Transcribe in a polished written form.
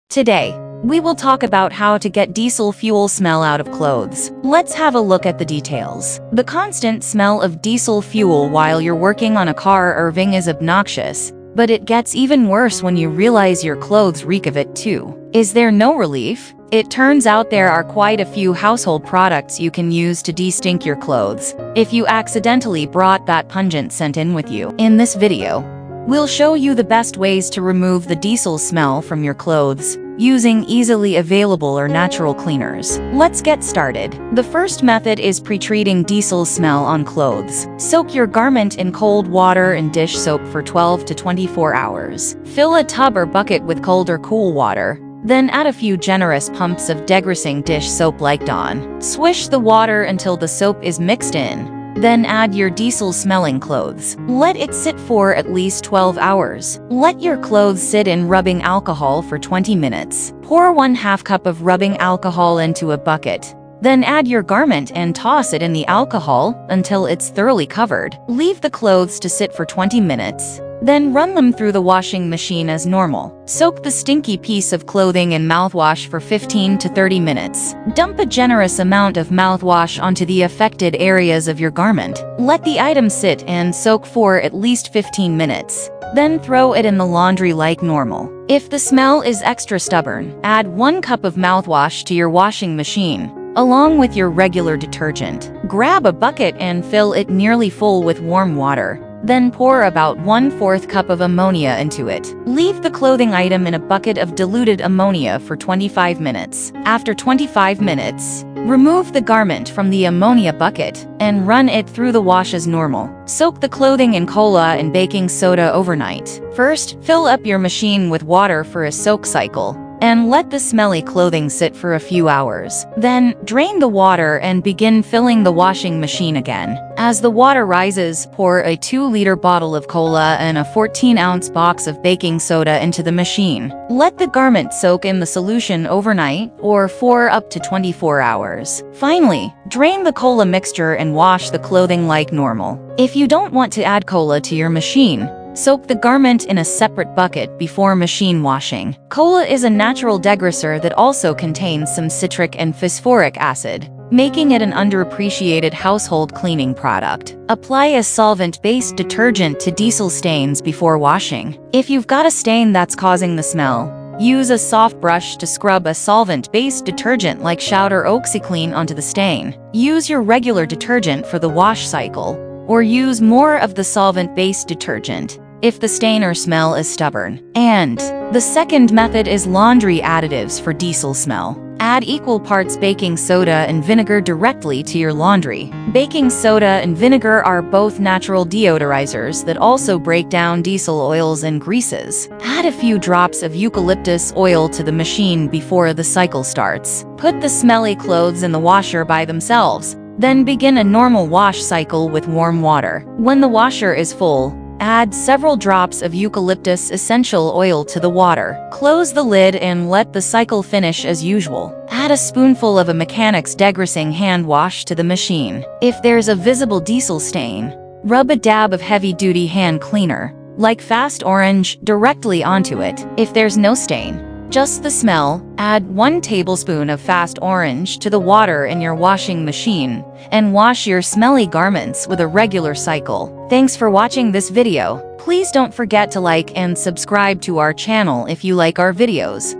Today, we will talk about how to get diesel fuel smell out of clothes. Let's have a look at the details. The constant smell of diesel fuel while you're working on a car or van is obnoxious, but it gets even worse when you realize your clothes reek of it too. Is there no relief? It turns out there are quite a few household products you can use to de-stink your clothes if you accidentally brought that pungent scent in with you. In this video, we'll show you the best ways to remove the diesel smell from your clothes using easily available or natural cleaners. Let's get started. The first method is pre-treating diesel smell on clothes. Soak your garment in cold water and dish soap for 12 to 24 hours. Fill a tub or bucket with cold or cool water. Then add a few generous pumps of degreasing dish soap like Dawn. Swish the water until the soap is mixed in. Then add your diesel-smelling clothes. Let it sit for at least 12 hours. Let your clothes sit in rubbing alcohol for 20 minutes. Pour 1/2 cup of rubbing alcohol into a bucket. Then add your garment and toss it in the alcohol until it's thoroughly covered. Leave the clothes to sit for 20 minutes. Then run them through the washing machine as normal. Soak the stinky piece of clothing in mouthwash for 15 to 30 minutes. Dump a generous amount of mouthwash onto the affected areas of your garment. Let the item sit and soak for at least 15 minutes. Then throw it in the laundry like normal. If the smell is extra stubborn, add 1 cup of mouthwash to your washing machine, along with your regular detergent. Grab a bucket and fill it nearly full with warm water. Then pour about 1/4 cup of ammonia into it. Leave the clothing item in a bucket of diluted ammonia for 25 minutes. After 25 minutes, remove the garment from the ammonia bucket and run it through the wash as normal. Soak the clothing in cola and baking soda overnight. First, fill up your machine with water for a soak cycle and let the smelly clothing sit for a few hours. Then, drain the water and begin filling the washing machine again. As the water rises, pour a 2-liter bottle of cola and a 14-ounce box of baking soda into the machine. Let the garment soak in the solution overnight or for up to 24 hours. Finally, drain the cola mixture and wash the clothing like normal. If you don't want to add cola to your machine, soak the garment in a separate bucket before machine washing. Cola is a natural degreaser that also contains some citric and phosphoric acid, making it an underappreciated household cleaning product. Apply a solvent-based detergent to diesel stains before washing. If you've got a stain that's causing the smell, use a soft brush to scrub a solvent-based detergent like Shout or OxiClean onto the stain. Use your regular detergent for the wash cycle, or use more of the solvent-based detergent if the stain or smell is stubborn. And the second method is laundry additives for diesel smell. Add equal parts baking soda and vinegar directly to your laundry. Baking soda and vinegar are both natural deodorizers that also break down diesel oils and greases. Add a few drops of eucalyptus oil to the machine before the cycle starts. Put the smelly clothes in the washer by themselves. Then begin a normal wash cycle with warm water. When the washer is full, add several drops of eucalyptus essential oil to the water. Close the lid and let the cycle finish as usual. Add a spoonful of a mechanic's degreasing hand wash to the machine. If there's a visible diesel stain, rub a dab of heavy-duty hand cleaner, like Fast Orange, directly onto it. If there's no stain, just the smell, add 1 tablespoon of Fast Orange to the water in your washing machine and wash your smelly garments with a regular cycle. Thanks for watching this video. Please don't forget to like and subscribe to our channel if you like our videos.